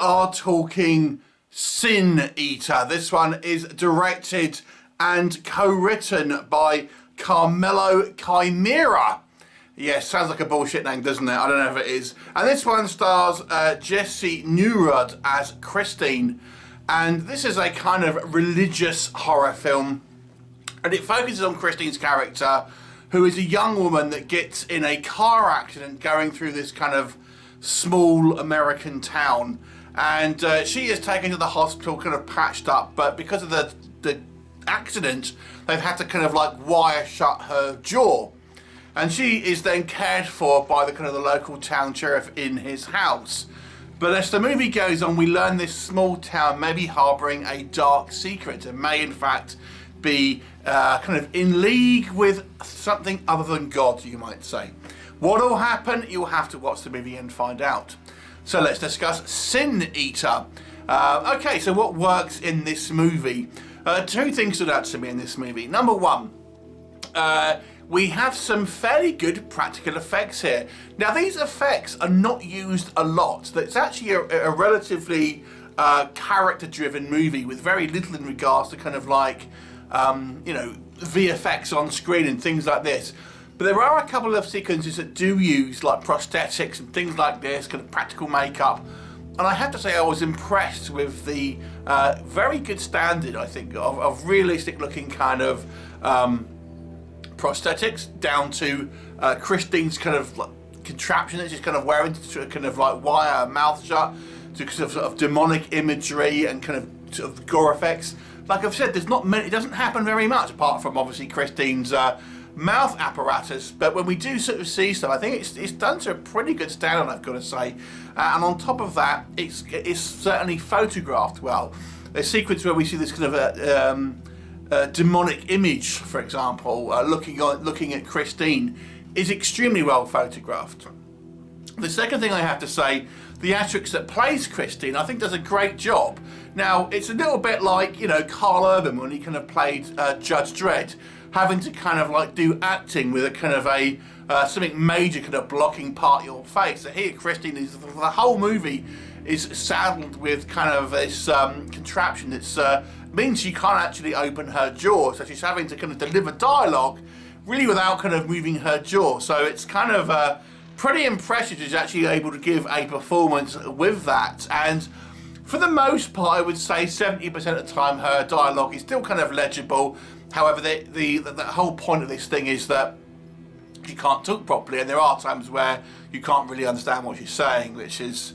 are talking Sin Eater. This one is directed and co-written by Carmelo Chimera. Yeah, sounds like a bullshit name, doesn't it? I don't know if it is. And this one stars Jessie Nerud as Christine. And this is a kind of religious horror film. And it focuses on Christine's character, who is a young woman that gets in a car accident going through this kind of small American town. And she is taken to the hospital, kind of patched up. But because of the accident, they've had to kind of like wire shut her jaw. And she is then cared for by the kind of the local town sheriff in his house. But as the movie goes on, we learn this small town may be harbouring a dark secret and may in fact be kind of in league with something other than God, you might say. What will happen? You'll have to watch the movie and find out. So let's discuss Sin Eater. Okay, so what works in this movie? Two things stood out to me in this movie. Number one, we have some fairly good practical effects here. Now, these effects are not used a lot. It's actually a relatively character-driven movie with very little in regards to kind of like, you know, VFX on screen and things like this. But there are a couple of sequences that do use like prosthetics and things like this, kind of practical makeup. And I have to say I was impressed with the very good standard, I think, of realistic-looking kind of prosthetics down to Christine's kind of like contraption that she's kind of wearing to kind of like wire her mouth shut, to sort of demonic imagery and kind of sort of gore effects. Like I've said, there's not many, it doesn't happen very much apart from obviously Christine's mouth apparatus, but when we do sort of see stuff, I think it's done to a pretty good standard, I've got to say. And on top of that, it's certainly photographed well. A sequence where we see this kind of demonic image, for example, looking at Christine, is extremely well photographed. The second thing I have to say, the actress that plays Christine, I think does a great job. Now, it's a little bit like, you know, Carl Urban when he kind of played Judge Dredd, having to kind of like do acting with a kind of a something major kind of blocking part of your face. So here, Christine is the whole movie is saddled with kind of this contraption that means she can't actually open her jaw. So she's having to kind of deliver dialogue really without kind of moving her jaw. So it's kind of pretty impressive she's actually able to give a performance with that. And for the most part, I would say 70% of the time her dialogue is still kind of legible. However, the whole point of this thing is that she can't talk properly, and there are times where you can't really understand what she's saying, which is,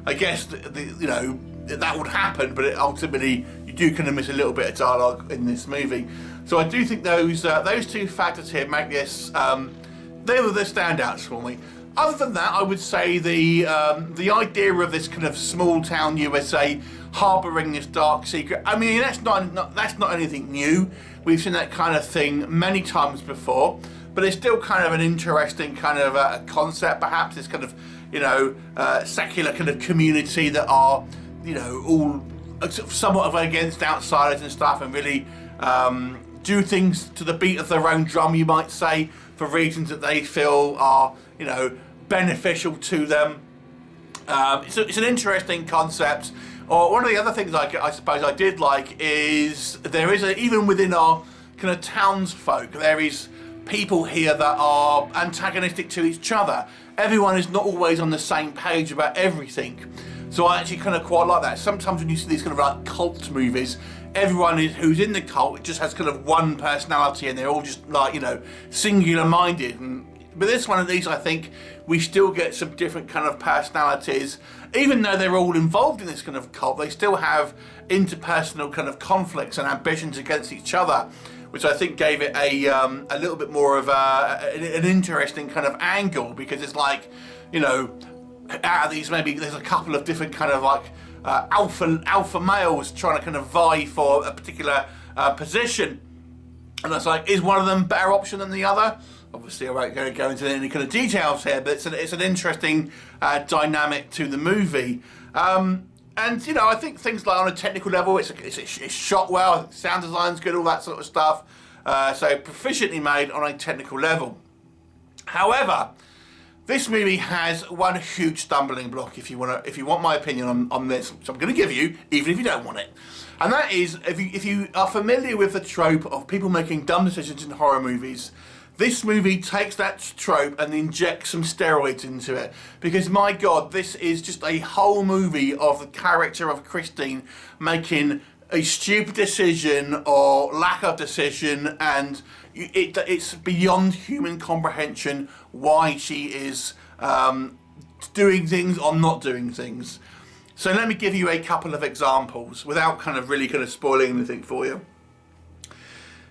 I guess, you know, that would happen, but ultimately you do kind of miss a little bit of dialogue in this movie. So I do think those two factors here make this, they were the standouts for me. Other than that, I would say the idea of this kind of small town USA harbouring this dark secret, I mean, that's not anything new. We've seen that kind of thing many times before, but it's still kind of an interesting kind of concept, perhaps, this kind of, you know, secular kind of community that are, you know, all somewhat of against outsiders and stuff, and really do things to the beat of their own drum, you might say, for reasons that they feel are, you know, beneficial to them. It's an interesting concept. Or one of the other things I suppose I did like is there is even within our kind of townsfolk, there is people here that are antagonistic to each other. Everyone is not always on the same page about everything. So I actually kind of quite like that. Sometimes when you see these kind of like cult movies, everyone who's in the cult just has kind of one personality and they're all just like, you know, singular-minded. But this one, at least, I think we still get some different kind of personalities. Even though they're all involved in this kind of cult, they still have interpersonal kind of conflicts and ambitions against each other, which I think gave it a little bit more of an interesting kind of angle, because it's like, you know, out of these, maybe there's a couple of different kind of like alpha males trying to kind of vie for a particular position. And it's like, is one of them a better option than the other? Obviously, I won't go into any kind of details here, but it's an interesting dynamic to the movie. And, you know, I think things like on a technical level, it's shot well, sound design's good, all that sort of stuff. So proficiently made on a technical level. However, This movie has one huge stumbling block, if you want my opinion on this, which I'm going to give you, even if you don't want it. And that is, if you are familiar with the trope of people making dumb decisions in horror movies, this movie takes that trope and injects some steroids into it. Because my God, this is just a whole movie of the character of Christine making a stupid decision or lack of decision, and it's beyond human comprehension why she is doing things or not doing things. So let me give you a couple of examples without really spoiling anything for you.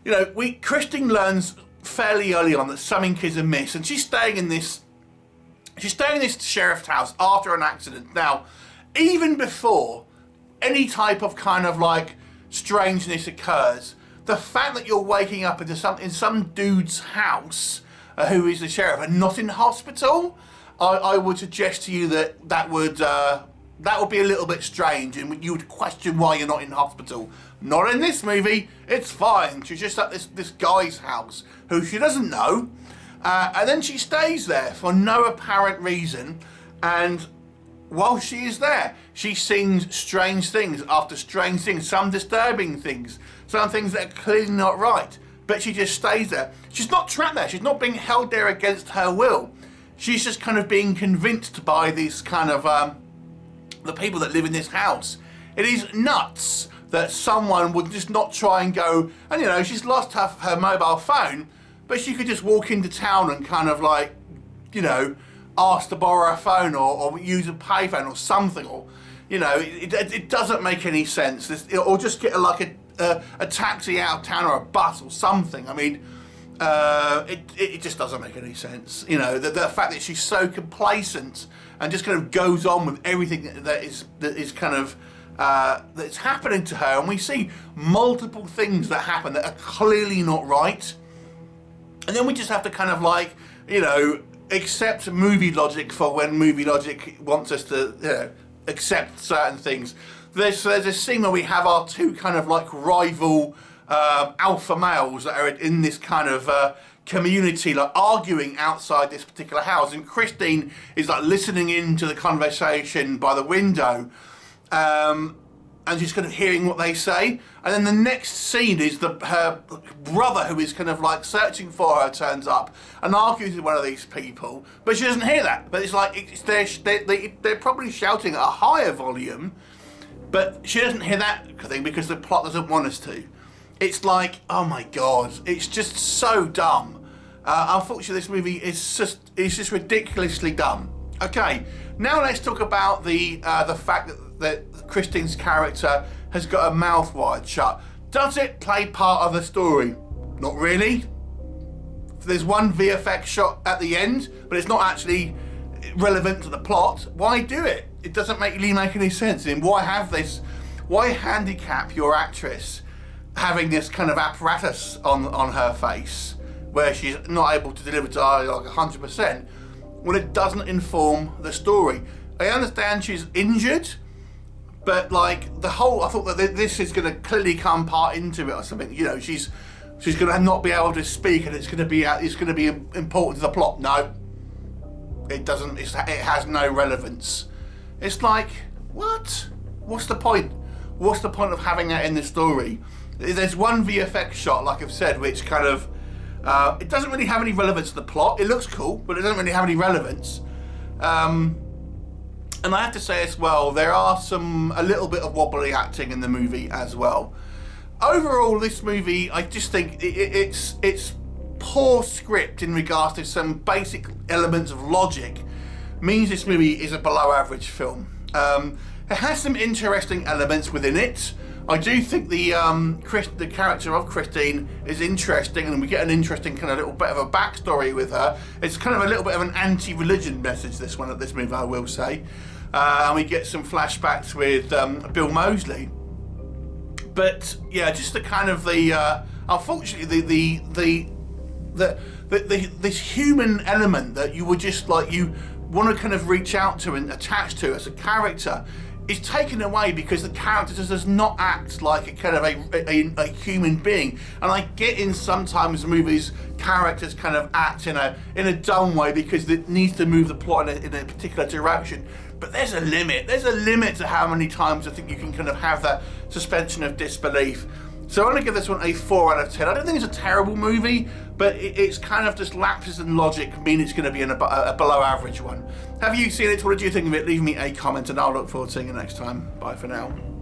You know, Christine learns fairly early on that something is amiss, and she's staying in this sheriff's house after an accident. Now, even before any type of strangeness occurs, the fact that you're waking up in some dude's house who is the sheriff and not in hospital, I would suggest to you that would be a little bit strange, and you would question why you're not in hospital. Not in this movie. It's fine. She's just at this guy's house who she doesn't know, and then she stays there for no apparent reason, and while she is there, she sees strange things after strange things, some disturbing things, some things that are clearly not right, but she just stays there. She's not trapped there. She's not being held there against her will. She's just being convinced by these the people that live in this house. It is nuts that someone would just not try and go, and you know, she's lost her mobile phone, but she could just walk into town and you know, ask to borrow a phone or use a payphone or something, or you know, it doesn't make any sense. Or just get a taxi out of town or a bus or something. I mean, it just doesn't make any sense. You know, the fact that she's so complacent and just goes on with everything that's happening to her, and we see multiple things that happen that are clearly not right, and then we just have to you know, accept movie logic for when movie logic wants us to, you know, accept certain things. There's a scene where we have our two rival alpha males that are in this community, arguing outside this particular house, and Christine is listening into the conversation by the window, and she's hearing what they say, and then the next scene is her brother, who is searching for her, turns up and argues with one of these people, but she doesn't hear that. But they're probably shouting at a higher volume, but she doesn't hear that thing because the plot doesn't want us to. It's oh my God, it's just so dumb. Unfortunately, this movie is just ridiculously dumb. Okay, now let's talk about the fact that Christine's character has got her mouth wired shut. Does it play part of the story? Not really. There's one VFX shot at the end, but it's not actually relevant to the plot. Why do it? It doesn't really make any sense. And why handicap your actress having this apparatus on her face where she's not able to deliver dialogue 100% when it doesn't inform the story? I understand she's injured, but I thought that this is going to clearly come part into it or something. You know, she's going to not be able to speak, and it's going to be important to the plot. No, it doesn't. It has no relevance. It's what? What's the point? What's the point of having that in the story? There's one VFX shot, like I've said, which it doesn't really have any relevance to the plot. It looks cool, but it doesn't really have any relevance. And I have to say as well, there are a little bit of wobbly acting in the movie as well. Overall, this movie, I just think it's poor script in regards to some basic elements of logic means this movie is a below average film. It has some interesting elements within it. I do think the character of Christine is interesting, and we get an interesting little bit of a backstory with her. It's a little bit of an anti-religion message, this movie, I will say. And we get some flashbacks with Bill Moseley. But yeah, just unfortunately this human element that you would just you want to reach out to and attach to as a character is taken away because the character just does not act like a kind of a human being. And I get in sometimes movies characters kind of act in a dumb way because it needs to move the plot in a particular direction. But there's a limit. There's a limit to how many times I think you can kind of have that suspension of disbelief. So I'm going to give this one a 4 out of 10. I don't think it's a terrible movie, but it's kind of just lapses in logic mean it's going to be a below average one. Have you seen it? What did you think of it? Leave me a comment and I'll look forward to seeing you next time. Bye for now.